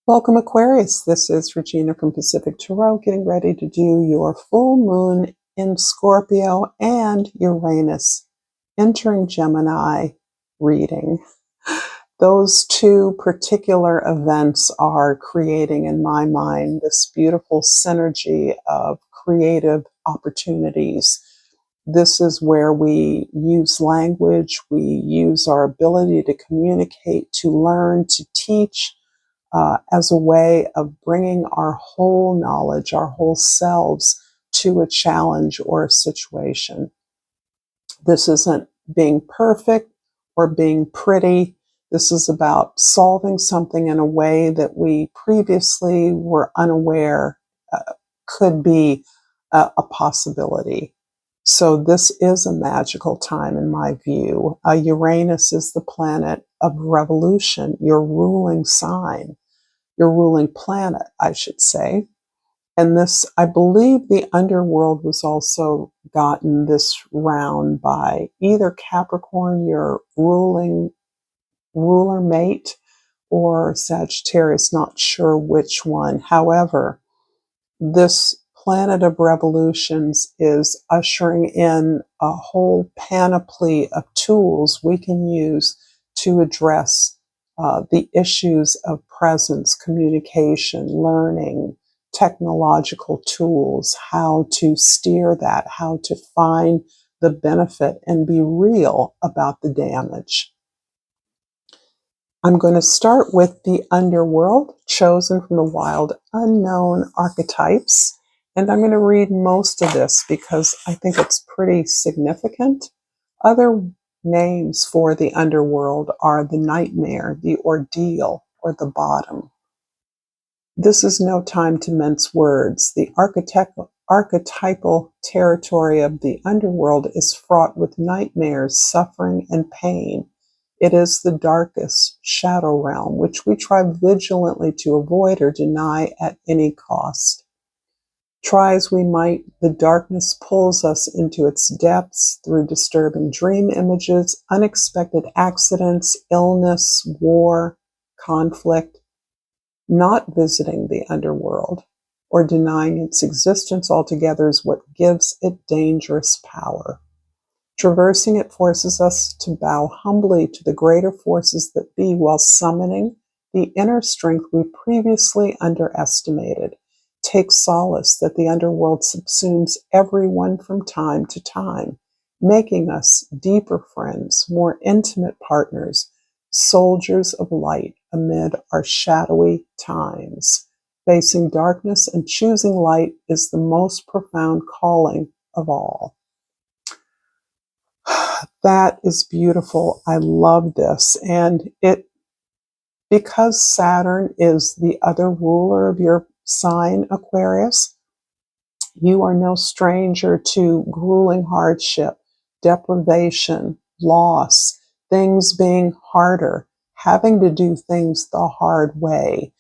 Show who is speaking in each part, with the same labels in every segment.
Speaker 1: Welcome, Aquarius. This is Regina from Pacific Tarot, getting ready to do your full moon in Scorpio and Uranus entering Gemini reading. Those two particular events are creating, in my mind, this beautiful synergy of creative opportunities. This is where we use language, we use our ability to communicate, to learn, to teach, as a way of bringing our whole knowledge, our whole selves to a challenge or a situation. This isn't being perfect or being pretty. This is about solving something in a way that we previously were unaware could be a possibility. So this is a magical time in my view. Uranus is the planet of revolution, your ruling sign. Your ruling planet, I should say. And this, I believe the underworld was also gotten this round by either Capricorn, your ruler mate, or Sagittarius, not sure which one. However, this planet of revolutions is ushering in a whole panoply of tools we can use to address the issues of presence, communication, learning, technological tools, how to steer that, how to find the benefit and be real about the damage. I'm going to start with the underworld, chosen from the wild unknown archetypes. And I'm going to read most of this because I think it's pretty significant. Other names for the underworld are the nightmare, the ordeal, or the bottom. This is no time to mince words. The archetypal territory of the underworld is fraught with nightmares, suffering, and pain. It is the darkest shadow realm, which we try vigilantly to avoid or deny at any cost. Try as we might, the darkness pulls us into its depths through disturbing dream images, unexpected accidents, illness, war, conflict. Not visiting the underworld or denying its existence altogether is what gives it dangerous power. Traversing it forces us to bow humbly to the greater forces that be while summoning the inner strength we previously underestimated. Take solace that the underworld subsumes everyone from time to time, making us deeper friends, more intimate partners, soldiers of light amid our shadowy times. Facing darkness and choosing light is the most profound calling of all. That is beautiful. I love this. And because Saturn is the other ruler of your sign, Aquarius, you are no stranger to grueling hardship, deprivation, loss, things being harder, having to do things the hard way.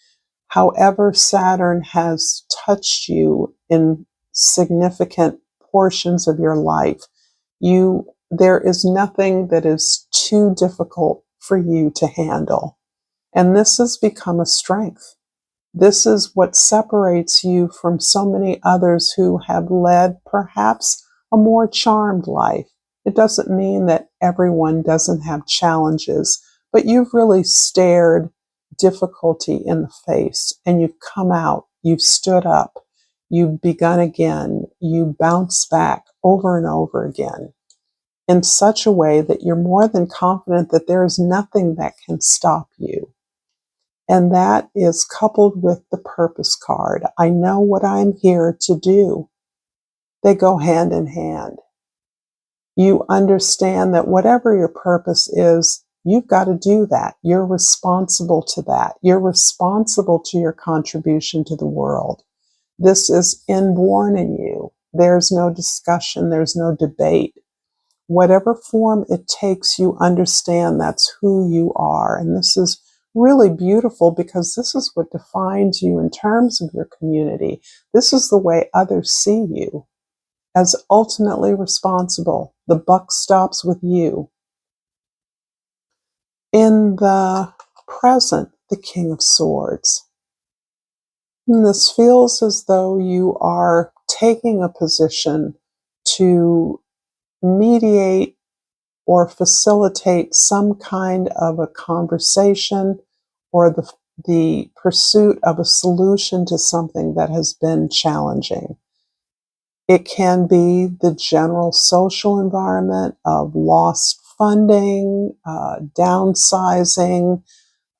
Speaker 1: However, Saturn has touched you in significant portions of your life, there is nothing that is too difficult for you to handle. And this has become a strength. This is what separates you from so many others who have led perhaps a more charmed life. It doesn't mean that everyone doesn't have challenges, but you've really stared difficulty in the face and you've come out, you've stood up, you've begun again, you bounce back over and over again in such a way that you're more than confident that there is nothing that can stop you. And that is coupled with the purpose card. I know what I'm here to do. They go hand in hand. You understand that whatever your purpose is, you've got to do that. You're responsible to that. You're responsible to your contribution to the world. This is inborn in you. There's no discussion. There's no debate. Whatever form it takes, you understand that's who you are. And this is really beautiful because this is what defines you in terms of your community. This is the way others see you, as ultimately responsible. The buck stops with you. In the present, the King of Swords. And this feels as though you are taking a position to mediate or facilitate some kind of a conversation or the pursuit of a solution to something that has been challenging. It can be the general social environment of lost funding, downsizing,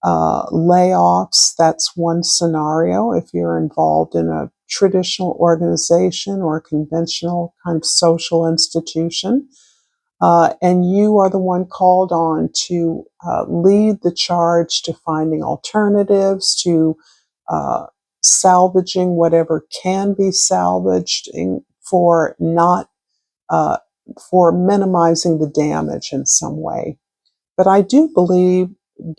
Speaker 1: layoffs. That's one scenario if you're involved in a traditional organization or a conventional kind of social institution. And you are the one called on to lead the charge to finding alternatives, to uh, salvaging whatever can be salvaged for not uh, for minimizing the damage in some way. But I do believe,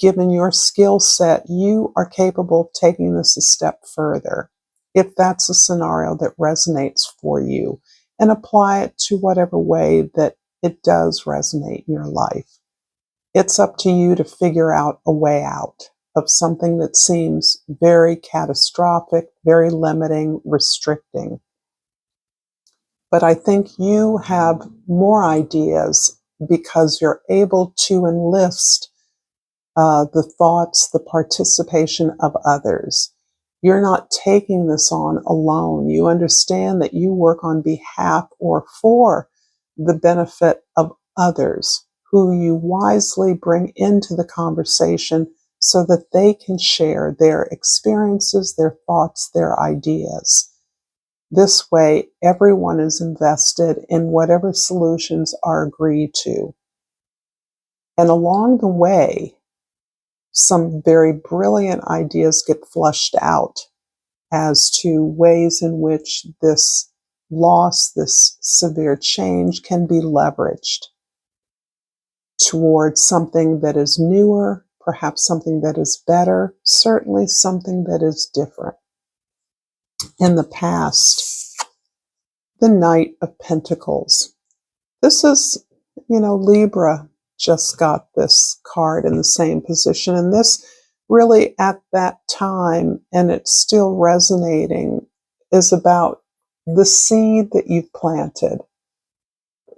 Speaker 1: given your skill set, you are capable of taking this a step further if that's a scenario that resonates for you, and apply it to whatever way that it does resonate in your life. It's up to you to figure out a way out of something that seems very catastrophic, very limiting, restricting. But I think you have more ideas because you're able to enlist the thoughts, the participation of others. You're not taking this on alone. You understand that you work on behalf or for the benefit of others who you wisely bring into the conversation so that they can share their experiences, their thoughts, their ideas. This way, everyone is invested in whatever solutions are agreed to. And along the way, some very brilliant ideas get flushed out as to ways in which this loss, this severe change can be leveraged towards something that is newer, perhaps something that is better, certainly something that is different. In the past, the Knight of Pentacles. This is, Libra just got this card in the same position. And this really at that time, and it's still resonating, is about the seed that you've planted.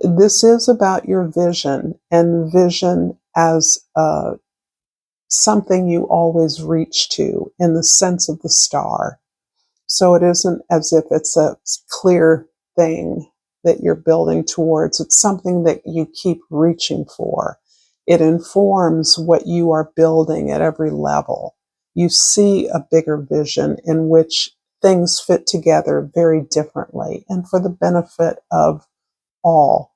Speaker 1: This is about your vision, and vision as something you always reach to in the sense of the star. So it isn't as if it's a clear thing that you're building towards. It's something that you keep reaching for. It informs what you are building at every level. You see a bigger vision in which things fit together very differently and for the benefit of all.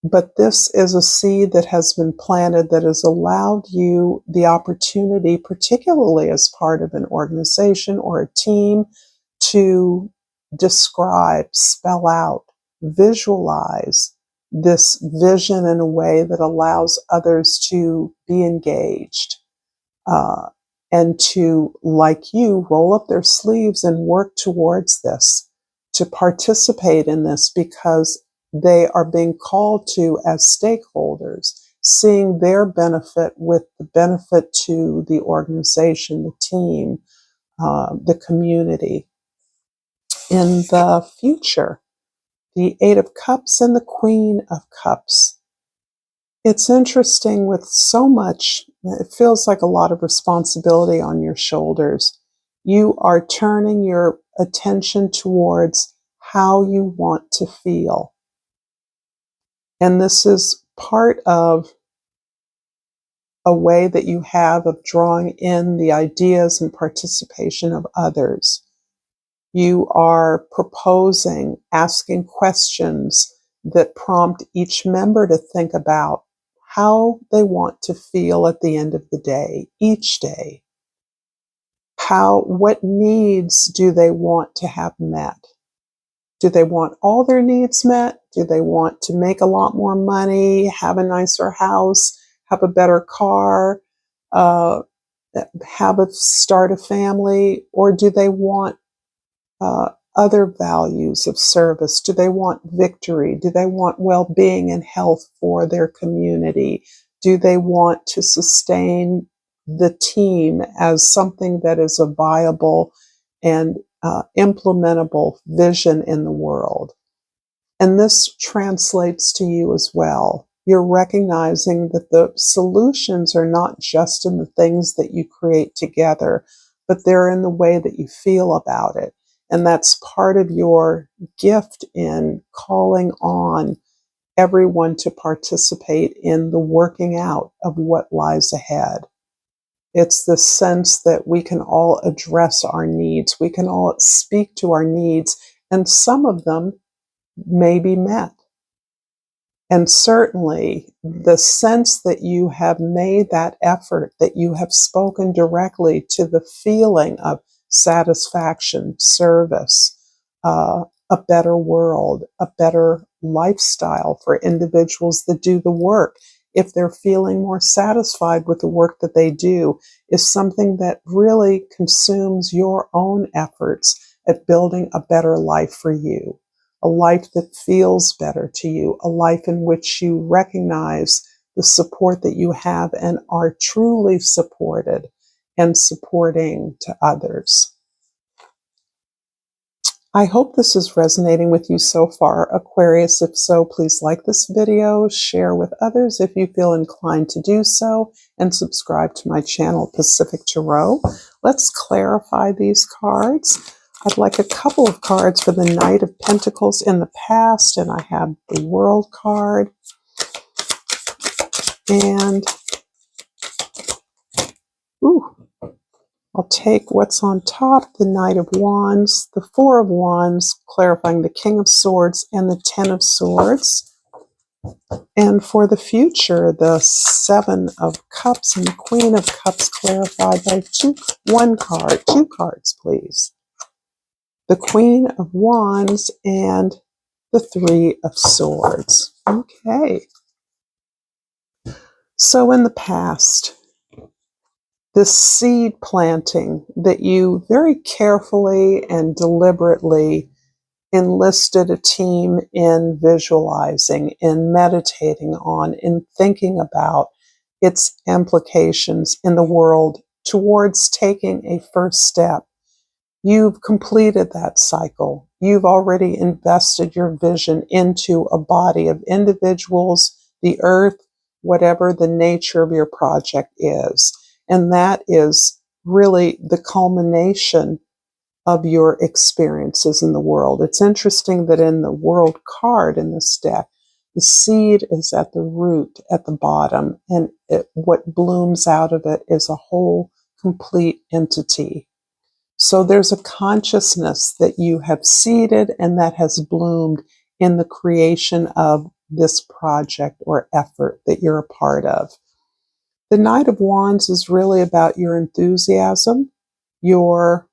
Speaker 1: But this is a seed that has been planted that has allowed you the opportunity, particularly as part of an organization or a team, to describe, spell out, visualize this vision in a way that allows others to be engaged uh, and to, like you, roll up their sleeves and work towards this, to participate in this because they are being called to as stakeholders, seeing their benefit with the benefit to the organization, the team, the community. In the future, the Eight of Cups and the Queen of Cups. It's interesting with so much, it feels like a lot of responsibility on your shoulders. You are turning your attention towards how you want to feel. And this is part of a way that you have of drawing in the ideas and participation of others. You are proposing, asking questions that prompt each member to think about how they want to feel at the end of the day, each day. What needs do they want to have met? Do they want all their needs met? Do they want to make a lot more money, have a nicer house, have a better car, start a family? Or do they want other values of service? Do they want victory? Do they want well-being and health for their community? Do they want to sustain the team as something that is a viable and implementable vision in the world. And this translates to you as well. You're recognizing that the solutions are not just in the things that you create together, but they're in the way that you feel about it. And that's part of your gift in calling on everyone to participate in the working out of what lies ahead. It's the sense that we can all address our needs. We can all speak to our needs, and some of them may be met. And certainly the sense that you have made that effort, that you have spoken directly to the feeling of satisfaction, service, a better world, a better lifestyle for individuals that do the work, if they're feeling more satisfied with the work that they do, is something that really consumes your own efforts at building a better life for you. A life that feels better to you, a life in which you recognize the support that you have and are truly supported and supporting to others. I hope this is resonating with you so far, Aquarius. If so, please like this video, share with others if you feel inclined to do so, and subscribe to my channel, Pacific Tarot. Let's clarify these cards. I'd like a couple of cards for the Knight of Pentacles in the past, and I have the World card. And, I'll take what's on top, the Knight of Wands, the Four of Wands, clarifying the King of Swords, and the Ten of Swords. And for the future, the Seven of Cups and the Queen of Cups, clarified by two cards, please. The Queen of Wands and the Three of Swords. Okay. So in the past, this seed planting that you very carefully and deliberately enlisted a team in visualizing, in meditating on, in thinking about its implications in the world towards taking a first step. You've completed that cycle. You've already invested your vision into a body of individuals, the earth, whatever the nature of your project is. And that is really the culmination of your experiences in the world. It's interesting that in the World card in this deck, the seed is at the root, at the bottom, and what blooms out of it is a whole, complete entity. So there's a consciousness that you have seeded and that has bloomed in the creation of this project or effort that you're a part of. The Knight of Wands is really about your enthusiasm, your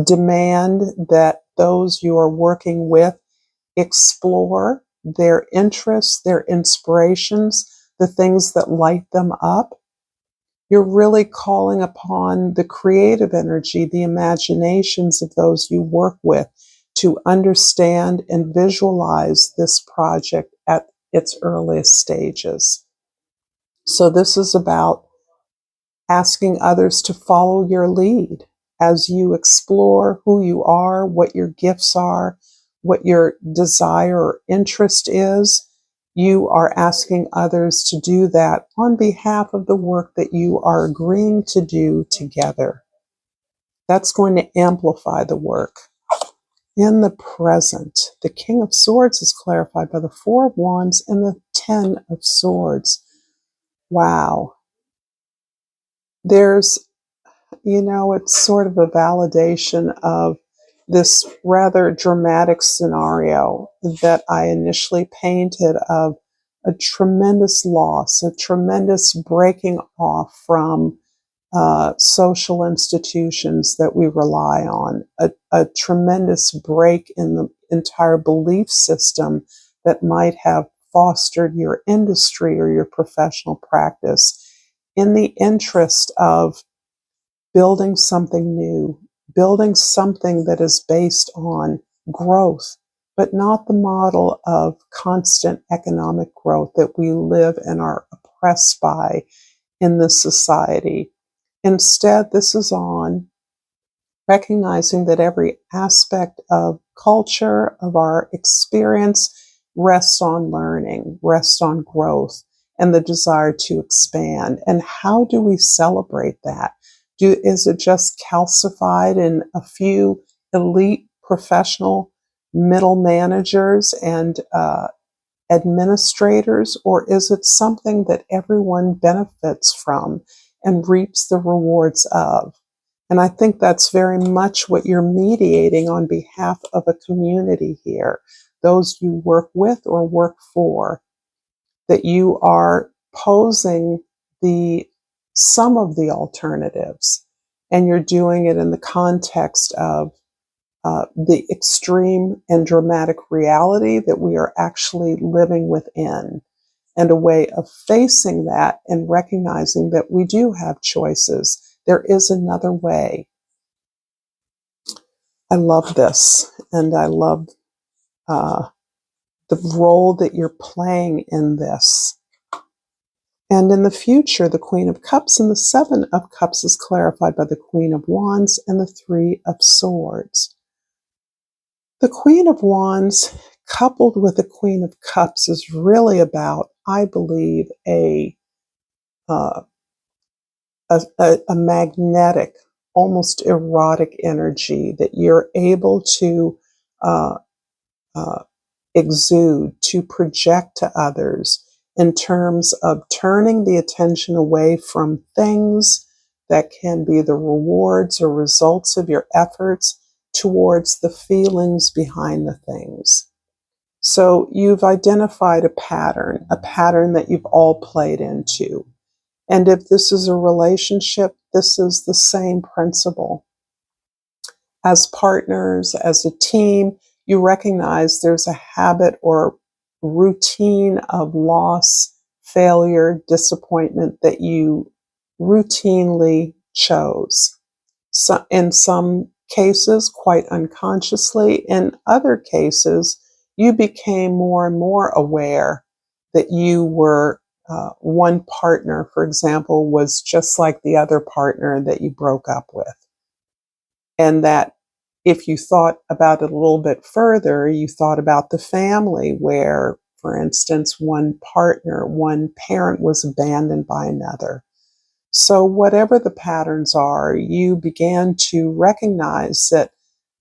Speaker 1: demand that those you are working with explore their interests, their inspirations, the things that light them up. You're really calling upon the creative energy, the imaginations of those you work with to understand and visualize this project at its earliest stages. So this is about asking others to follow your lead as you explore who you are, what your gifts are, what your desire or interest is. You are asking others to do that on behalf of the work that you are agreeing to do together. That's going to amplify the work. In the present, the King of Swords is clarified by the Four of Wands and the Ten of Swords. Wow. There's, it's sort of a validation of this rather dramatic scenario that I initially painted of a tremendous loss, a tremendous breaking off from social institutions that we rely on, a tremendous break in the entire belief system that might have fostered your industry or your professional practice in the interest of building something new, building something that is based on growth, but not the model of constant economic growth that we live and are oppressed by in this society. Instead, this is on recognizing that every aspect of culture, of our experience, rests on learning, rests on growth, and the desire to expand. And how do we celebrate that? Is it just calcified in a few elite professional middle managers and administrators, or is it something that everyone benefits from and reaps the rewards of? And I think that's very much what you're mediating on behalf of a community here, those you work with or work for, that you are posing the some of the alternatives, and you're doing it in the context of the extreme and dramatic reality that we are actually living within, and a way of facing that and recognizing that we do have choices. There is another way. I love this, and I love the role that you're playing in this. And in the future, the Queen of Cups and the Seven of Cups is clarified by the Queen of Wands and the Three of Swords. The Queen of Wands coupled with the Queen of Cups is really about, I believe, a magnetic, almost erotic energy that you're able to uh, uh, exude, to project to others in terms of turning the attention away from things that can be the rewards or results of your efforts towards the feelings behind the things. So you've identified a pattern that you've all played into. And if this is a relationship, this is the same principle. As partners, as a team, you recognize there's a habit or routine of loss, failure, disappointment that you routinely chose. So in some cases, quite unconsciously. In other cases, you became more and more aware that you were one partner, for example, was just like the other partner that you broke up with. And that if you thought about it a little bit further, you thought about the family where, for instance, one partner, one parent was abandoned by another. So whatever the patterns are, you began to recognize that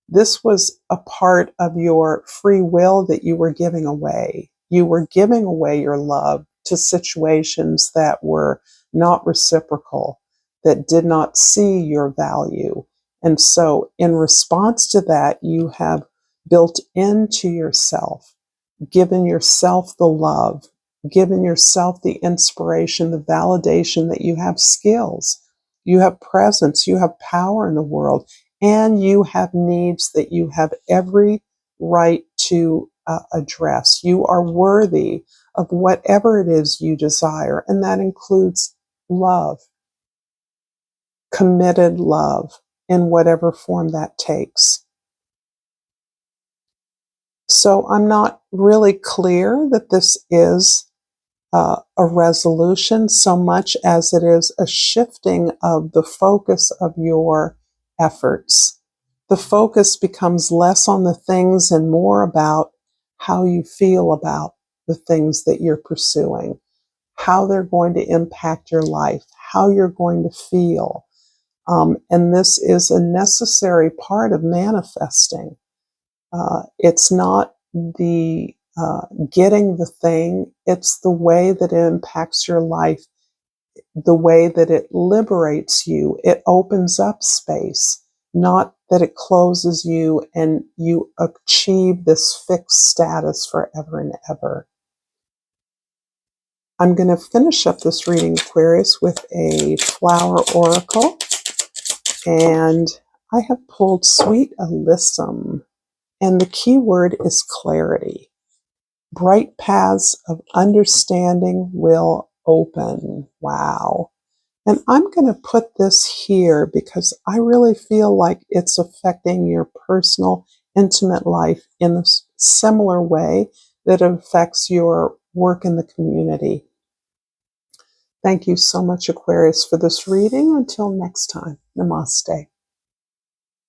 Speaker 1: this was a part of your free will that you were giving away. You were giving away your love to situations that were not reciprocal, that did not see your value. And so, in response to that, you have built into yourself, given yourself the love, given yourself the inspiration, the validation that you have skills, you have presence, you have power in the world, and you have needs that you have every right to address. You are worthy of whatever it is you desire, and that includes love, committed love, in whatever form that takes. So I'm not really clear that this is a resolution so much as it is a shifting of the focus of your efforts. The focus becomes less on the things and more about how you feel about the things that you're pursuing, how they're going to impact your life, how you're going to feel. And this is a necessary part of manifesting. It's not the getting the thing, it's the way that it impacts your life, the way that it liberates you. It opens up space, not that it closes you and you achieve this fixed status forever and ever. I'm going to finish up this reading, Aquarius, with a flower oracle, and I have pulled Sweet Alyssum, and the key word is clarity. Bright paths of understanding will open. Wow. And I'm going to put this here because I really feel like it's affecting your personal, intimate life in a similar way that it affects your work in the community. Thank you so much, Aquarius, for this reading. Until next time, namaste.